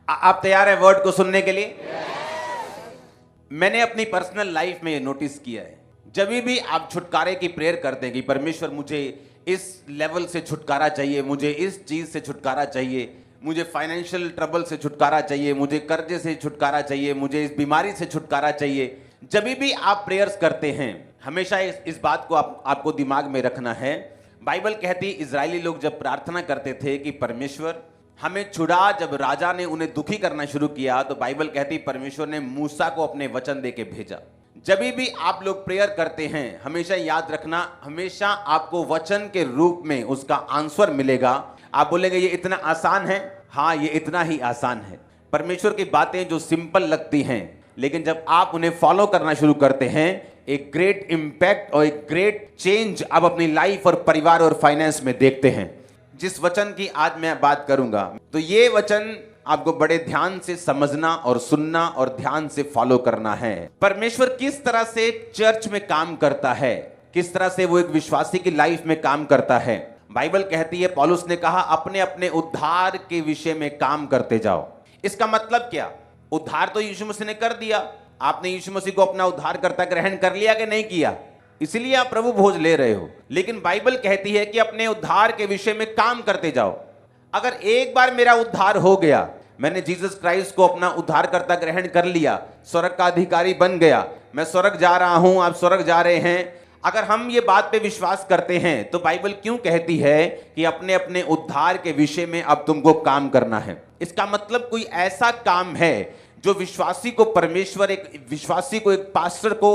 आप तैयार हैं वर्ड को सुनने के लिए? मैंने अपनी पर्सनल लाइफ में ये नोटिस किया है, जब भी आप छुटकारे की प्रेयर करते हैं कि परमेश्वर मुझे इस लेवल से छुटकारा चाहिए, मुझे इस चीज से छुटकारा चाहिए, मुझे फाइनेंशियल ट्रबल से छुटकारा चाहिए, मुझे कर्जे से छुटकारा चाहिए, मुझे इस बीमारी से छुटकारा चाहिए, जब भी आप प्रेयर्स करते हैं हमेशा इस बात को आपको दिमाग में रखना है। बाइबल कहती है इजरायली लोग जब प्रार्थना करते थे कि परमेश्वर हमें छुड़ा, जब राजा ने उन्हें दुखी करना शुरू किया तो बाइबल कहती परमेश्वर ने मूसा को अपने वचन देके भेजा। जब भी आप लोग प्रेयर करते हैं हमेशा याद रखना, हमेशा आपको वचन के रूप में उसका आंसर मिलेगा। आप बोलेंगे ये इतना आसान है? हाँ, ये इतना ही आसान है। परमेश्वर की बातें जो सिंपल लगती हैं लेकिन जब आप उन्हें फॉलो करना शुरू करते हैं एक ग्रेट इंपैक्ट और एक ग्रेट चेंज आप अपनी लाइफ और परिवार और फाइनेंस में देखते हैं। जिस वचन की आज मैं बात करूंगा तो ये वचन आपको बड़े ध्यान से समझना और सुनना और ध्यान से फॉलो करना है। परमेश्वर किस तरह से चर्च में काम करता है, किस तरह से वो एक विश्वासी की लाइफ में काम करता है। बाइबल कहती है, पौलुस ने कहा अपने अपने उद्धार के विषय में काम करते जाओ। इसका मतलब क्या? उद्धार तो यीशु मसीह ने कर दिया। आपने यीशु मसीह को अपना उद्धारकर्ता ग्रहण कर लिया कि नहीं किया? इसलिए आप प्रभु भोज ले रहे हो। लेकिन बाइबल कहती है कि अपने उद्धार के विषय में काम करते जाओ। अगर एक बार मेरा उद्धार हो गया, मैंने जीसस क्राइस्ट को अपना उद्धारकर्ता ग्रहण कर लिया, स्वर्ग का अधिकारी बन गया, मैं स्वर्ग जा रहा हूं, आप स्वर्ग जा रहे हैं, अगर हम ये बात पे विश्वास करते हैं तो बाइबल क्यों कहती है कि अपने अपने उद्धार के विषय में अब तुमको काम करना है? इसका मतलब कोई ऐसा काम है जो विश्वासी को परमेश्वर, एक विश्वासी को, एक पास्टर को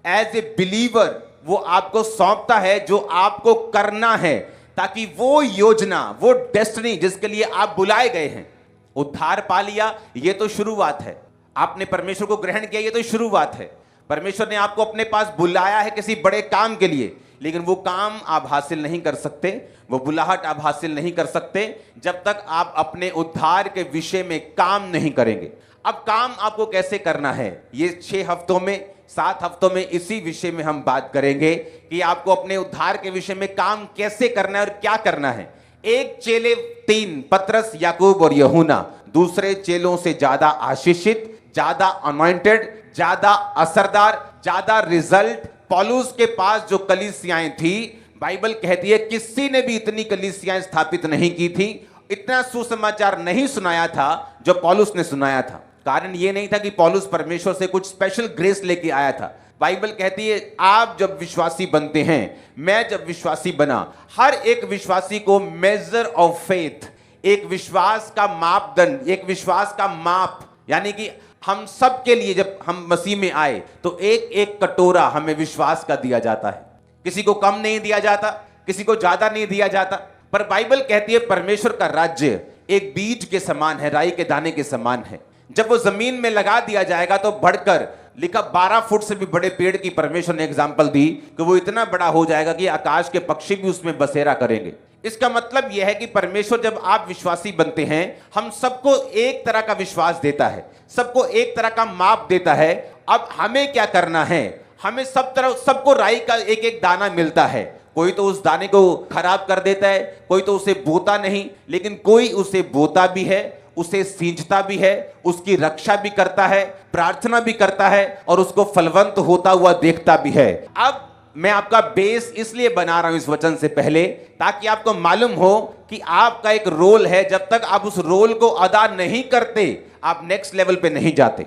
एज ए बिलीवर वो आपको सौंपता है जो आपको करना है, ताकि वो योजना, वो डेस्टिनी जिसके लिए आप बुलाए गए हैं, उद्धार पा लिया, ये तो शुरुआत है। आपने परमेश्वर को ग्रहण किया, ये तो शुरुआत है। परमेश्वर ने आपको अपने पास बुलाया है किसी बड़े काम के लिए, लेकिन वो काम आप हासिल नहीं कर सकते, वो बुलाहट आप हासिल नहीं कर सकते जब तक आप अपने उद्धार के विषय में काम नहीं करेंगे। अब काम आपको कैसे करना है, ये 6 हफ्तों में, 7 हफ्तों में इसी विषय में हम बात करेंगे कि आपको अपने उद्धार के विषय में काम कैसे करना है और क्या करना है। एक चेले 3, पतरस, याकूब और यूहन्ना, दूसरे चेलों से ज्यादा आशीषित, ज्यादा अनॉइंटेड, ज्यादा असरदार, ज्यादा रिजल्ट पौलुस के पास जो कलीसियाएं थी, बाइबल कहती है किसी ने भी इतनी कलीसियाएं स्थापित नहीं की थी, इतना सुसमाचार नहीं सुनाया था जो पौलुस ने सुनाया था। कारण ये नहीं था कि पौलुस परमेश्वर से कुछ स्पेशल ग्रेस लेके आया था। बाइबल कहती है आप जब विश्वासी बनते हैं, मैं जब विश्वासी बना, हर एक विश्वासी को मेजर ऑफ फेथ, एक विश्वास का मापदंड, एक विश्वास का माप, यानी कि हम सब के लिए जब हम मसीह में आए तो एक एक कटोरा हमें विश्वास का दिया जाता है। किसी को कम नहीं दिया जाता, किसी को ज्यादा नहीं दिया जाता। पर बाइबल कहती है परमेश्वर का राज्य एक बीज के समान है, राई के दाने के समान है। जब वो जमीन में लगा दिया जाएगा तो बढ़कर, लिखा 12 फुट से भी बड़े पेड़ की परमेश्वर ने एग्जाम्पल दी कि वो इतना बड़ा हो जाएगा कि आकाश के पक्षी भी उसमें बसेरा करेंगे। इसका मतलब यह है कि परमेश्वर जब आप विश्वासी बनते हैं, हम सबको एक तरह का विश्वास देता है, सबको एक तरह का माप देता है। अब हमें क्या करना है? हमें सबको राई का एक एक दाना मिलता है। कोई तो उस दाने को खराब कर देता है, कोई तो उसे बोता नहीं, लेकिन कोई उसे बोता भी है, उसे सींचता भी है, उसकी रक्षा भी करता है, प्रार्थना भी करता है और उसको फलवंत होता हुआ देखता भी है। अब मैं आपका बेस इसलिए बना रहा हूं इस वचन से पहले, ताकि आपको मालूम हो कि आपका एक रोल है। जब तक आप उस रोल को अदा नहीं करते, आप नेक्स्ट लेवल पे नहीं जाते।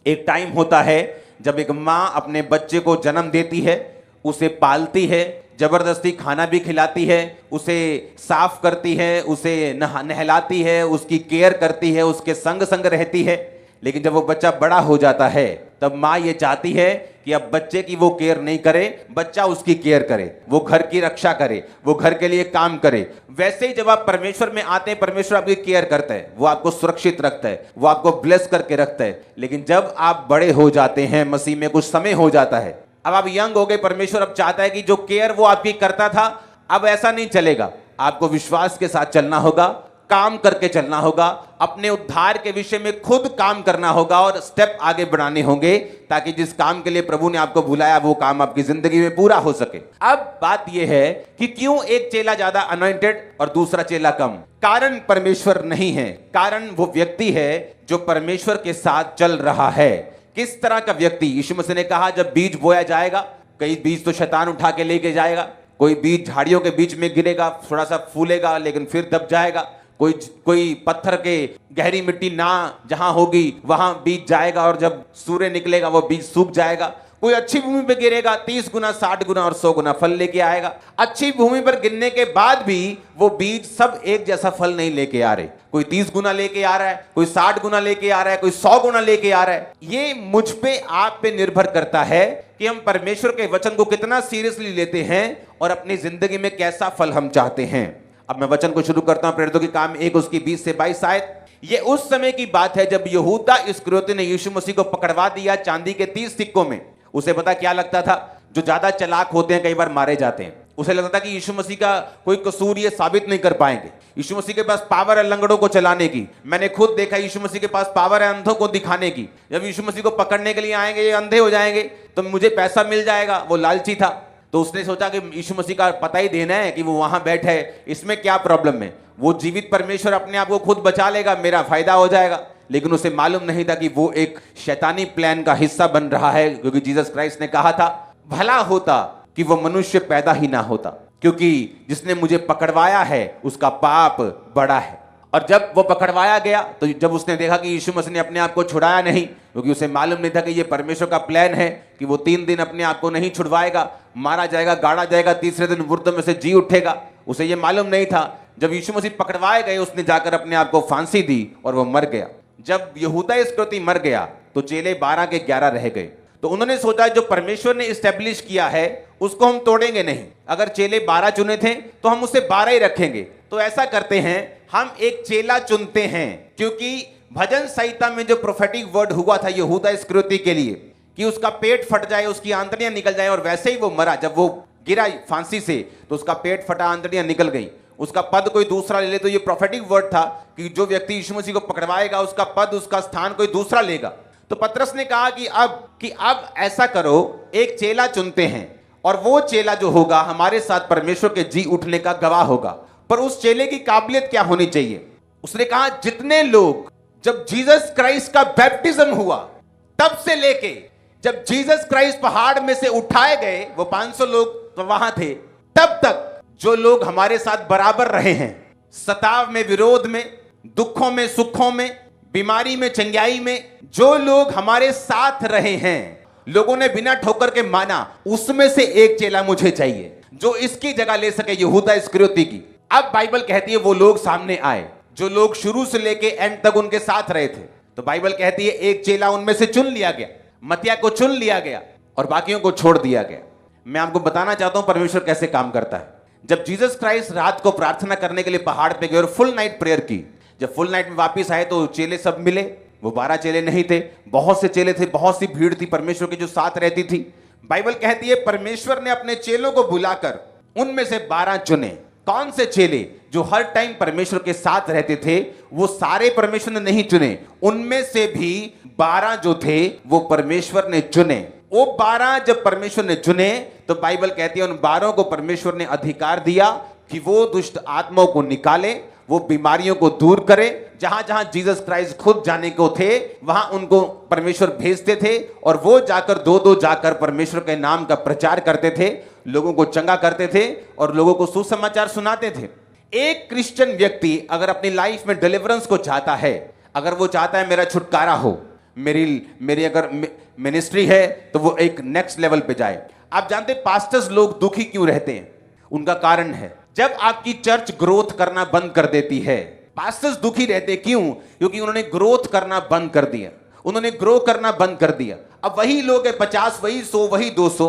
एक टाइम होता है जब एक माँ अपने बच्चे को जन्म देती है, उसे पालती है, जबरदस्ती खाना भी खिलाती है, उसे साफ करती है, उसे नहलाती है, उसकी केयर करती है, उसके संग संग रहती है। लेकिन जब वो बच्चा बड़ा हो जाता है तब माँ ये चाहती है कि अब बच्चे की वो केयर नहीं करे, बच्चा उसकी केयर करे, वो घर की रक्षा करे, वो घर के लिए काम करे। वैसे ही जब आप परमेश्वर में आते हैं, परमेश्वर आपकी केयर करता है, वो आपको सुरक्षित रखता है, वो आपको ब्लेस करके रखता है। लेकिन जब आप बड़े हो जाते हैं, मसीह में कुछ समय हो जाता है, अब आप यंग हो गए, परमेश्वर अब चाहता है कि जो केयर वो आपकी करता था, अब ऐसा नहीं चलेगा। आपको विश्वास के साथ चलना होगा, काम करके चलना होगा, अपने उद्धार के विषय में खुद काम करना होगा और स्टेप आगे बढ़ाने होंगे, ताकि जिस काम के लिए प्रभु ने आपको बुलाया वो काम आपकी जिंदगी में पूरा हो सके। अब बात यह है कि क्यों एक चेला ज्यादा अनॉइंटेड और दूसरा चेला कम? कारण परमेश्वर नहीं है, कारण वो व्यक्ति है जो परमेश्वर के साथ चल रहा है। किस तरह का व्यक्ति? यीशु मसीह ने कहा जब बीज बोया जाएगा, कई बीज तो शैतान उठा के लेके जाएगा, कोई बीज झाड़ियों के बीच में गिरेगा, थोड़ा सा फूलेगा लेकिन फिर दब जाएगा, कोई पत्थर के गहरी मिट्टी ना जहां होगी वहां बीज जाएगा और जब सूर्य निकलेगा वो बीज सूख जाएगा। कोई अच्छी भूमि पे गिरेगा, 30 गुना 60 गुना और 100 गुना फल लेके आएगा। अच्छी भूमि पर गिरने के बाद भी वो बीज सब एक जैसा फल नहीं लेके आ रहे, कोई 30 गुना लेके आ रहा है, कोई 60 गुना लेके आ रहा है, कोई 100 गुना लेके आ रहा है। ये मुझ पे आप पे निर्भर करता है कि हम परमेश्वर के वचन को कितना सीरियसली लेते हैं और अपनी जिंदगी में कैसा फल हम चाहते हैं। अब मैं वचन को शुरू करता हूं, प्रेरितों के काम 1 उसकी 20 से 22 आयत। ये उस समय की बात है जब यहूदा इस्करियोती ने यीशु मसीह को पकड़वा दिया चांदी के 30 सिक्कों में। उसे पता क्या लगता था? जो ज्यादा चालाक होते हैं कई बार मारे जाते हैं। उसे लगता था कि यीशु मसीह का कोई कसूर ये साबित नहीं कर पाएंगे। यीशु मसीह के पास पावर है लंगड़ों को चलाने की। मैंने खुद देखा यीशु मसीह के पास पावर है अंधों को दिखाने की। जब यीशु मसीह को पकड़ने के लिए आएंगे ये अंधे हो जाएंगे तो मुझे पैसा मिल जाएगा। वो लालची था, तो उसने सोचा कि यीशु मसीह का पता ही देना है कि वो वहां बैठे है, इसमें क्या प्रॉब्लम है? वो जीवित परमेश्वर अपने आप को खुद बचा लेगा, मेरा फायदा हो जाएगा। लेकिन उसे मालूम नहीं था कि वो एक शैतानी प्लान का हिस्सा बन रहा है, क्योंकि जीसस क्राइस्ट ने कहा था भला होता कि वो मनुष्य पैदा ही ना होता, क्योंकि जिसने मुझे पकड़वाया है उसका पाप बड़ा है। और जब वो पकड़वाया गया तो जब उसने देखा कि यीशु मसीह ने अपने आप को छुड़ाया नहीं, क्योंकि उसे मालूम नहीं था कि ये परमेश्वर का प्लान है कि वो 3 दिन अपने आप को नहीं छुड़वाएगा, मारा जाएगा, गाड़ा जाएगा, तीसरे दिन मुर्दों में से जी उठेगा। उसे ये मालूम नहीं था। जब यीशु मसीह पकड़वाए गए उसने जाकर अपने आप को फांसी दी और वो मर गया। जब यहूदा इस्करियोती मर गया तो चेले 12 के 11 रह गए। तो उन्होंने सोचा जो परमेश्वर ने इस्टेब्लिश किया है उसको हम तोड़ेंगे नहीं। अगर चेले 12 चुने थे तो हम उसे 12 ही रखेंगे। तो ऐसा करते हैं, हम एक चेला चुनते हैं, क्योंकि भजन संहिता में जो प्रोफेटिक वर्ड हुआ था यहूदा इस्करियोती के लिए कि उसका पेट फट जाए, उसकी आंतड़ियां निकल जाए, और वैसे ही वो मरा। जब वो गिरा फांसी से तो उसका पेट फटा, आंतड़ियां निकल गई, उसका पद कोई दूसरा ले ले। तो ये प्रोफेटिक वर्ड था कि जो व्यक्ति यीशु मसीह को पकड़वाएगा उसका पद, उसका स्थान कोई दूसरा लेगा। तो पतरस ने कहा कि अब ऐसा करो, एक चेला चुनते हैं और वो चेला जो होगा हमारे साथ परमेश्वर के जी उठने का गवाह होगा। पर उस चेले की काबिलियत क्या होनी चाहिए? उसने कहा जितने लोग, जब जीसस क्राइस्ट का बैप्टिज्म हुआ तब से लेके जब जीसस क्राइस्ट पहाड़ में से उठाए गए, वो 500 लोग वहां थे, तब तक जो लोग हमारे साथ बराबर रहे हैं, सताव में, विरोध में, दुखों में, सुखों में, बीमारी में, चंगाई में, जो लोग हमारे साथ रहे हैं, लोगों ने बिना ठोकर के माना, उसमें से एक चेला मुझे चाहिए जो इसकी जगह ले सके, यहूदा इस्करियोती की। अब बाइबल कहती है वो लोग सामने आए जो लोग शुरू से लेके एंड तक उनके साथ रहे थे। तो बाइबल कहती है एक चेला उनमें से चुन लिया गया, मत्तिया को चुन लिया गया और बाकियों को छोड़ दिया गया। मैं आपको बताना चाहता हूं परमेश्वर कैसे काम करता है। जब जीसस क्राइस्ट रात को प्रार्थना करने के लिए पहाड़ पे गए और फुल नाइट प्रेयर की, जब फुल नाइट में वापस आए तो चेले सब मिले। वो 12 चेले नहीं थे, बहुत से चेले थे, बहुत सी भीड़ थी परमेश्वर की जो साथ रहती थी। बाइबल कहती है परमेश्वर ने अपने चेलों को बुलाकर उनमें से 12 चुने। कौन से चेले? जो हर टाइम परमेश्वर के साथ रहते थे। वो सारे परमेश्वर ने नहीं चुने, उनमें से भी 12 जो थे वो परमेश्वर ने चुने। वो 12 जब परमेश्वर ने चुने तो बाइबल कहती है उन 12 को परमेश्वर ने अधिकार दिया कि वो दुष्ट आत्माओं को निकाले, वो बीमारियों को दूर करे। जहां जहां जीसस क्राइस्ट खुद जाने को थे वहां उनको परमेश्वर भेजते थे और वो जाकर दो जाकर परमेश्वर के नाम का प्रचार करते थे, लोगों को चंगा करते थे और लोगों को सुसमाचार सुनाते थे। एक क्रिश्चियन व्यक्ति अगर अपनी लाइफ में डिलीवरेंस को चाहता है, अगर वो चाहता है मेरा छुटकारा हो, मेरी अगर मिनिस्ट्री है तो वो एक नेक्स्ट लेवल पे जाए। आप जानते पास्टर्स लोग दुखी क्यों रहते हैं? उनका कारण है जब आपकी चर्च ग्रोथ करना बंद कर देती है। पास्टर्स दुखी रहते क्यों? क्योंकि उन्होंने ग्रोथ करना बंद कर दिया, उन्होंने ग्रो करना बंद कर दिया। अब वही लोग हैं 50, वही 100, वही 200।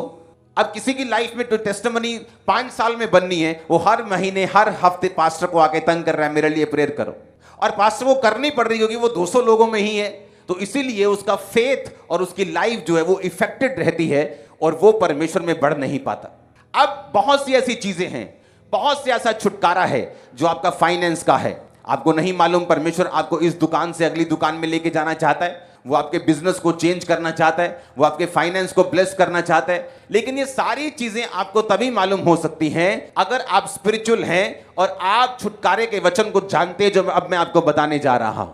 अब किसी की लाइफ में तो टेस्टिमनी 5 साल में बननी है, वो हर महीने हर हफ्ते पास्टर को आके तंग कर रहा है मेरे लिए प्रेयर करो, और पास्टर को करनी पड़ रही होगी, वो 200 लोगों में ही है। तो इसीलिए उसका फेथ और उसकी लाइफ जो है वो इफेक्टेड रहती है और वो परमेश्वर में बढ़ नहीं पाता। अब बहुत सी ऐसी चीजें हैं, बहुत से ऐसा छुटकारा है जो आपका फाइनेंस का है, आपको नहीं मालूम परमेश्वर आपको इस दुकान से अगली दुकान में लेके जाना चाहता है, वो आपके बिजनेस को चेंज करना चाहता है, वो आपके फाइनेंस को ब्लेस करना चाहता है। लेकिन ये सारी चीजें आपको तभी मालूम हो सकती हैं अगर आप स्पिरिचुअल हैं और आप छुटकारे के वचन को जानते हैं, जो अब मैं आपको बताने जा रहा हूं।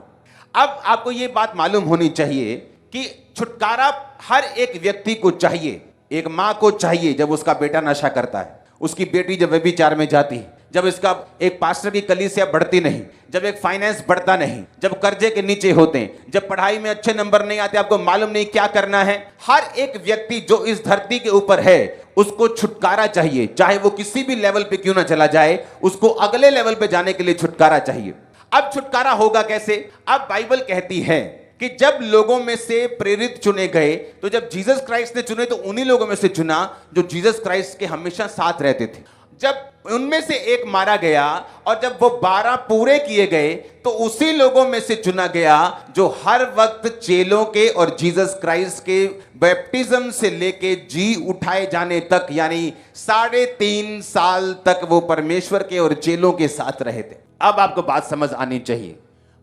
अब आपको ये बात मालूम होनी चाहिए कि छुटकारा हर एक व्यक्ति को चाहिए। एक मां को चाहिए जब उसका बेटा नशा करता है, उसकी बेटी जब व्यभिचार में जाती है, जब इसका एक पास्टर की कलीसिया बढ़ती नहीं, जब एक फाइनेंस बढ़ता नहीं, जब कर्जे के नीचे होते हैं, जब पढ़ाई में अच्छे नंबर नहीं आते, आपको मालूम नहीं क्या करना है। हर एक व्यक्ति जो इस धरती के ऊपर है उसको छुटकारा चाहिए, चाहे वो किसी भी लेवल पे क्यों ना चला जाए, उसको अगले लेवल पे जाने के लिए छुटकारा चाहिए। अब छुटकारा होगा कैसे? अब बाइबल कहती है कि जब लोगों में से प्रेरित चुने गए, तो जब जीसस क्राइस्ट ने चुने तो उन्हीं लोगों में से चुना जो जीसस क्राइस्ट के हमेशा साथ रहते थे। जब उनमें से एक मारा गया और जब वो 12 पूरे किए गए तो उसी लोगों में से चुना गया जो हर वक्त चेलों के और जीसस क्राइस्ट के बैप्टिज्म से लेके जी उठाए जाने तक, यानी 3.5 साल तक वो परमेश्वर के और चेलों के साथ रहे थे। अब आपको बात समझ आनी चाहिए,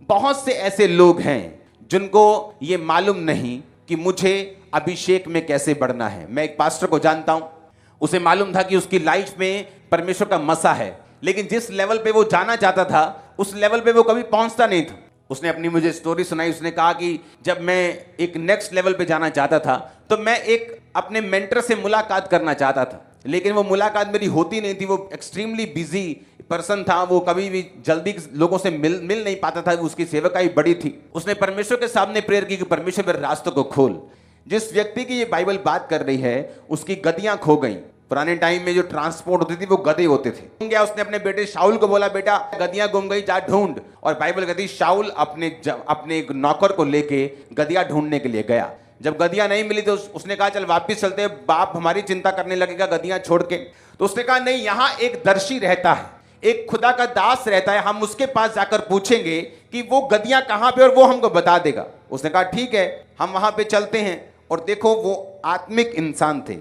बहुत से ऐसे लोग हैं जिनको ये मालूम नहीं कि मुझे अभिषेक में कैसे बढ़ना है। मैं एक पास्टर को जानता हूं, उसे मालूम था कि उसकी लाइफ में परमेश्वर का मसा है, लेकिन जिस लेवल पे वो जाना चाहता था उस लेवल पे वो कभी पहुंचता नहीं था। उसने अपनी मुझे स्टोरी सुनाई। उसने कहा कि जब मैं एक नेक्स्ट लेवल पे जाना चाहता था तो मैं एक अपने मेंटर से मुलाकात करना चाहता था, लेकिन वो मुलाकात मेरी होती नहीं थी। वो एक्सट्रीमली बिजी पर्सन था, वो कभी भी जल्दी लोगों से मिल नहीं पाता था, उसकी सेवकाई बड़ी थी। उसने परमेश्वर के सामने प्रेयर की कि परमेश्वर मेरे रास्तों को खोल। जिस व्यक्ति की ये बाइबल बात कर रही है उसकी गदियां खो गई। पुराने टाइम में जो ट्रांसपोर्ट होती थी वो गधे होते थे। गया, उसने अपने बेटे शाऊल को बोला, बेटा गदियां गुम गई, जा ढूंढ। और बाइबल कहती शाऊल अपने एक नौकर को लेके गदियां ढूंढने के लिए गया। जब गदियां नहीं मिली तो उसने कहा चल वापिस चलते, बाप हमारी चिंता करने लगेगा गदियां छोड़ के। तो उसने कहा नहीं, यहां एक दर्शी रहता है, एक खुदा का दास रहता है, हम उसके पास जाकर पूछेंगे कि वो गदियां कहां पे और वो हमको बता देगा। उसने कहा ठीक है, हम वहां पे चलते हैं। और देखो वो आत्मिक इंसान थे।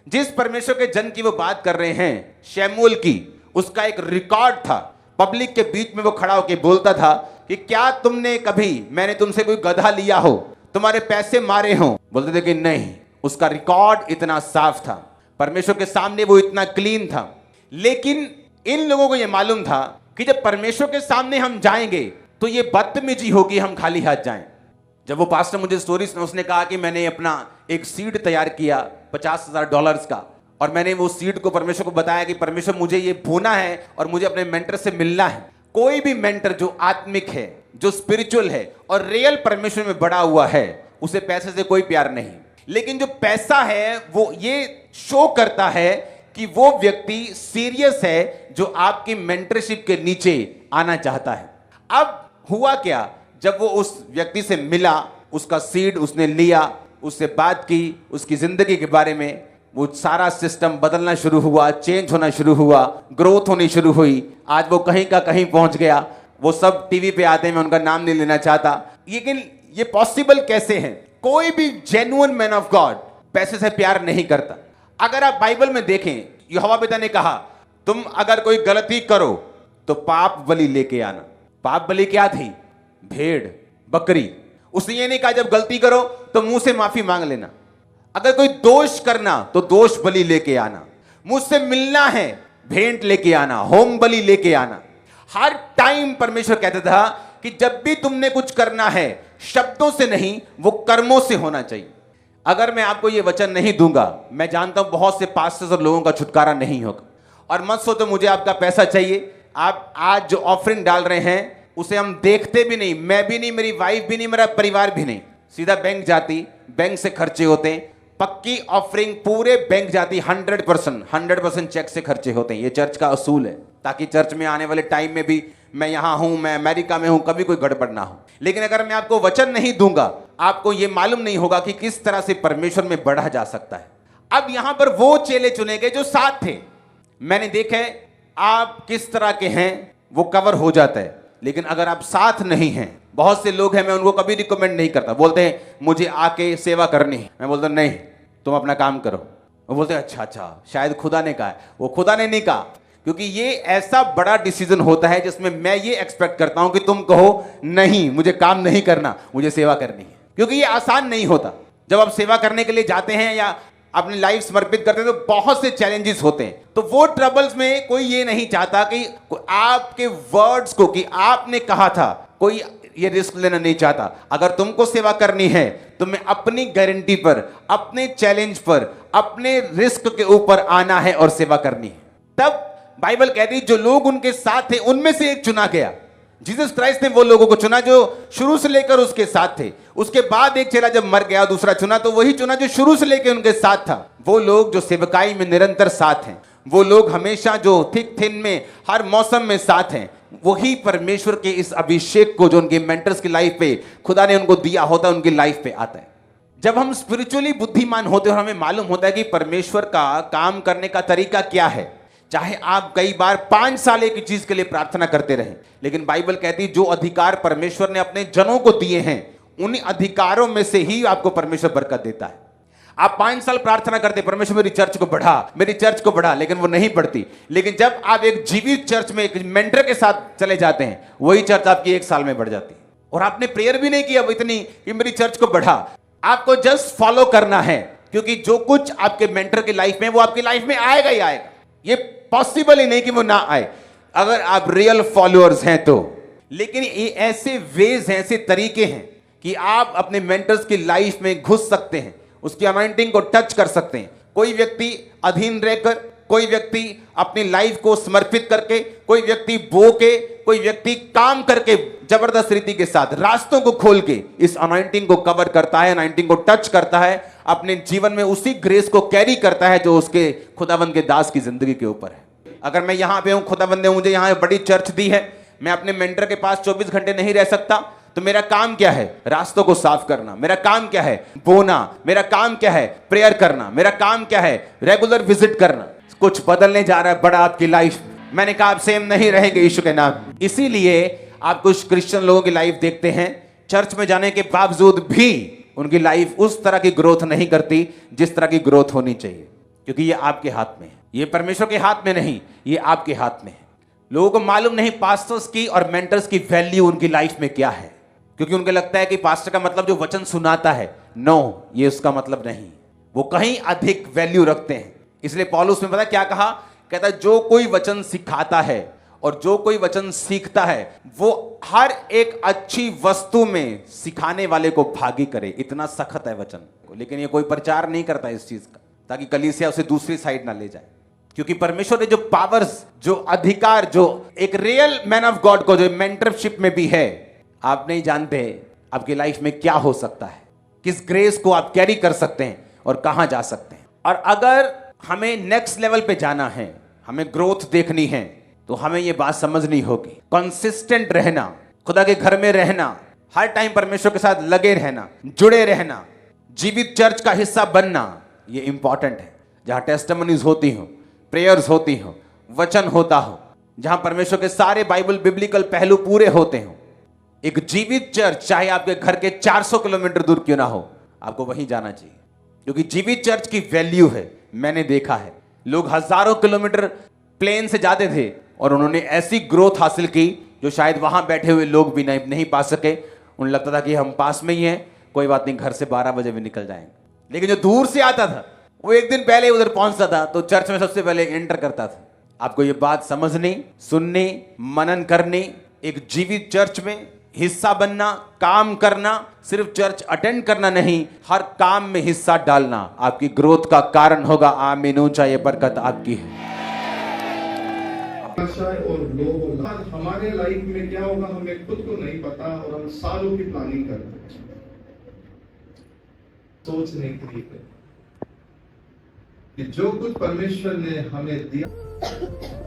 जिस परमेश्वर के जन की वो बात कर रहे हैं, शमूएल की, उसका एक रिकॉर्ड था। पब्लिक के बीच में वो खड़ा होकर बोलता था कि क्या तुमने कभी, मैंने तुमसे कोई गधा लिया हो, तुम्हारे पैसे मारे हो? बोलते थे कि नहीं। उसका रिकॉर्ड इतना साफ था, परमेश्वर के सामने वो इतना क्लीन था। लेकिन इन लोगों को यह मालूम था कि जब परमेश्वर के सामने हम जाएंगे तो ये बदतमीजी होगी हम खाली हाथ जाएं। जब वो पास्टर मुझे स्टोरी सुना, उसने कहा कि मैंने अपना एक सीड तैयार किया $50,000 का, और मैंने वो सीड को परमेश्वर को बताया कि परमेश्वर मुझे ये बोना है और मुझे अपने मेंटर से मिलना है। कोई भी मेंटर जो आत्मिक है, जो स्पिरिचुअल है और रियल परमेश्वर में बड़ा हुआ है, उसे पैसे से कोई प्यार नहीं। लेकिन जो पैसा है वो ये शो करता है कि वो व्यक्ति सीरियस है जो आपकी मेंटरशिप के नीचे आना चाहता है। अब हुआ क्या, जब वो उस व्यक्ति से मिला, उसका सीड उसने लिया, उससे बात की, उसकी जिंदगी के बारे में, वो सारा सिस्टम बदलना शुरू हुआ, चेंज होना शुरू हुआ, ग्रोथ होनी शुरू हुई। आज वो कहीं का कहीं पहुंच गया। वो सब टीवी पे आते हैं, मैं उनका नाम नहीं लेना चाहता, लेकिन ये पॉसिबल कैसे है? कोई भी जेन्युइन मैन ऑफ गॉड पैसे से प्यार नहीं करता। अगर आप बाइबल में देखें, यहोवा पिता ने कहा तुम अगर कोई गलती करो तो पाप बलि लेके आना। पाप बलि क्या थी? भेड़, बकरी। उसने ये नहीं कहा जब गलती करो तो मुंह से माफी मांग लेना। अगर कोई दोष करना तो दोष बलि लेके आना। मुझसे मिलना है, भेंट लेके आना, होम बलि लेके आना। हर टाइम परमेश्वर कहता था कि जब भी तुमने कुछ करना है, शब्दों से नहीं, वो कर्मों से होना चाहिए। अगर मैं आपको ये वचन नहीं दूंगा, मैं जानता हूं बहुत से पास्टर्स और लोगों का छुटकारा नहीं होगा। और मत सोचो मुझे आपका पैसा चाहिए। आप आज जो ऑफरिंग डाल रहे हैं उसे हम देखते भी नहीं, मैं भी नहीं, मेरी वाइफ भी नहीं, मेरा परिवार भी नहीं। सीधा बैंक जाती, बैंक से खर्चे होते हैं। पक्की ऑफरिंग पूरे बैंक जाती, 100% चेक से खर्चे होते हैं। ये चर्च का असूल है, ताकि चर्च में आने वाले टाइम में भी, मैं यहां हूं, मैं अमेरिका में हूं, कभी कोई गड़बड़ ना हो। लेकिन अगर मैं आपको वचन नहीं दूंगा, आपको यह मालूम नहीं होगा कि किस तरह से परमेश्वर में बढ़ा जा सकता है। अब यहां पर वो चेले चुने गए जो साथ थे। मैंने देखा है आप किस तरह के हैं वो कवर हो जाता है, लेकिन अगर आप साथ नहीं हैं, बहुत से लोग हैं, मैं उनको कभी रिकमेंड नहीं करता। बोलते हैं मुझे आके सेवा करनी है, मैं बोलता नहीं, तुम अपना काम करो। वो बोलते हैं अच्छा, शायद खुदा ने कहा है। वो खुदा ने नहीं कहा, क्योंकि ये ऐसा बड़ा डिसीजन होता है जिसमें मैं ये एक्सपेक्ट करता हूं कि तुम कहो नहीं, मुझे काम नहीं करना, मुझे सेवा करनी है। क्योंकि ये आसान नहीं होता। जब आप सेवा करने के लिए जाते हैं या अपनी लाइफ समर्पित करते हैं तो बहुत से चैलेंजेस होते हैं। तो वो ट्रबल्स में कोई ये नहीं चाहता कि आपके वर्ड्स को, कि आपने कहा था, कोई ये रिस्क लेना नहीं चाहता। अगर तुमको सेवा करनी है तो मैं अपनी गारंटी पर, अपने चैलेंज पर, अपने रिस्क के ऊपर आना है और सेवा करनी है। तब बाइबल कहती जो लोग उनके साथ थे उनमें से एक चुना गया। जीसस क्राइस्ट ने वो लोगों को चुना जो शुरू से लेकर उसके साथ थे। उसके बाद एक चेला जब मर गया, दूसरा चुना, तो वही चुना जो शुरू से लेकर उनके साथ था। वो लोग जो सेवकाई में निरंतर साथ हैं, वो लोग हमेशा जो थिक थिन में, हर मौसम में साथ हैं, वही परमेश्वर के इस अभिषेक को जो उनके मेंटर्स की लाइफ पे खुदा ने उनको दिया होता है, उनकी लाइफ पे आता है। जब हम स्पिरिचुअली बुद्धिमान होते हैं और हमें मालूम होता है कि परमेश्वर का काम करने का तरीका क्या है, चाहे आप कई बार 5 साल एक चीज के लिए प्रार्थना करते रहें, लेकिन बाइबल कहती है जो अधिकार परमेश्वर ने अपने जनों को दिए हैं, उन्हीं अधिकारों में से ही आपको परमेश्वर बरकत देता है। आप 5 साल प्रार्थना करते, परमेश्वर मेरी चर्च को बढ़ा, मेरी चर्च को बढ़ा, लेकिन वो नहीं बढ़ती। लेकिन जब आप एक जीवित चर्च में एक मेंटर के साथ चले जाते हैं, वही चर्च आपकी 1 साल में बढ़ जाती है। और आपने प्रेयर भी नहीं किया इतनी कि मेरी चर्च को बढ़ा, आपको जस्ट फॉलो करना है, क्योंकि जो कुछ आपके मेंटर की लाइफ में, वो आपकी लाइफ में आएगा ही आएगा। ये पॉसिबल ही नहीं कि वो ना आए, अगर आप रियल फॉलोअर्स हैं तो। लेकिन ये ऐसे वेज हैं, ऐसे तरीके हैं कि आप अपने मेंटर्स की लाइफ में घुस सकते हैं, उसकी अनाइंटिंग को टच कर सकते हैं। कोई व्यक्ति अधीन रहकर, कोई व्यक्ति अपनी लाइफ को समर्पित करके, कोई व्यक्ति बो के, कोई व्यक्ति काम करके जबरदस्त रीति के साथ रास्तों को खोल के इस अनाइंटिंग को कवर करता है, अनाइंटिंग को टच करता है, अपने जीवन में उसी ग्रेस को कैरी करता है जो उसके खुदावंद के दास की जिंदगी के ऊपर है। अगर मैं यहां पे हूं, खुदावंद ने मुझे यहां बड़ी चर्च दी है, मैं अपने मेंटर के पास 24 घंटे नहीं रह सकता, तो मेरा काम क्या है? रास्तों को साफ करना। मेरा काम क्या है? बोना। मेरा काम क्या है? प्रेयर करना। मेरा काम क्या है? रेगुलर विजिट करना। कुछ बदलने जा रहा है बड़ा आपकी लाइफ। मैंने कहा आप सेम नहीं रहेंगे यीशु के नाम। इसीलिए आप कुछ क्रिश्चियन लोगों की लाइफ देखते हैं, चर्च में जाने के बावजूद भी उनकी लाइफ उस तरह की ग्रोथ नहीं करती जिस तरह की ग्रोथ होनी चाहिए, क्योंकि ये आपके हाथ में है, ये परमेश्वर के हाथ में नहीं, ये आपके हाथ में है। लोगों को मालूम नहीं पास्टर्स की और मेंटर्स की वैल्यू उनकी लाइफ में क्या है, क्योंकि उनको लगता है कि पास्टर का मतलब जो वचन सुनाता है। नो, ये उसका मतलब नहीं, वो कहीं अधिक वैल्यू रखते हैं। इसलिए पौलुस ने पता क्या कहा? कहता है जो कोई वचन सिखाता है और जो कोई वचन सीखता है वो हर एक अच्छी वस्तु में सिखाने वाले को भागी करे। इतना सख्त है वचन को, लेकिन ये कोई प्रचार नहीं करता इस चीज का, ताकि कलीसिया उसे दूसरी साइड ना ले जाए। क्योंकि परमेश्वर ने जो पावर्स, जो अधिकार, जो एक रियल मैन ऑफ गॉड को जो मेंटरशिप में भी है, आप नहीं जानते आपकी लाइफ में क्या हो सकता है, किस ग्रेस को आप कैरी कर सकते हैं और कहां जा सकते हैं। और अगर हमें नेक्स्ट लेवल पे जाना है, हमें ग्रोथ देखनी है, तो हमें यह बात समझनी होगी, कंसिस्टेंट रहना, खुदा के घर में रहना, हर टाइम परमेश्वर के साथ लगे रहना, जुड़े रहना, जीवित चर्च का हिस्सा बनना, यह इंपॉर्टेंट है। जहां टेस्टिमनीज होती हो, प्रेयर्स होती हो, वचन होता हो, जहां परमेश्वर के सारे बाइबल बिब्लिकल पहलू पूरे होते हो। एक जीवित चर्च चाहे आपके घर के 400 किलोमीटर दूर क्यों ना हो, आपको वहीं जाना चाहिए, क्योंकि जीवित चर्च की वैल्यू है। मैंने देखा है लोग हजारों किलोमीटर प्लेन से जाते थे और उन्होंने ऐसी ग्रोथ हासिल की जो शायद वहां बैठे हुए लोग भी नहीं पा सके। उन्हें लगता था कि हम पास में ही हैं, कोई बात नहीं, घर से 12 बजे भी निकल जाएंगे। लेकिन जो दूर से आता था वो एक दिन पहले उधर पहुंचता था तो चर्च में सबसे पहले एंटर करता था। आपको ये बात समझनी, सुननी, मनन करनी, एक जीवित चर्च में हिस्सा बनना, काम करना, सिर्फ चर्च अटेंड करना नहीं, हर काम में हिस्सा डालना आपकी ग्रोथ का कारण होगा। आमीन। ऊंचा ये बरकत आपकी है। और लोग हमारे लाइफ में क्या होगा हमें खुद को नहीं पता, और हम सालों की प्लानिंग करते हैं। सोचने के लिए कि जो कुछ परमेश्वर ने हमें दिया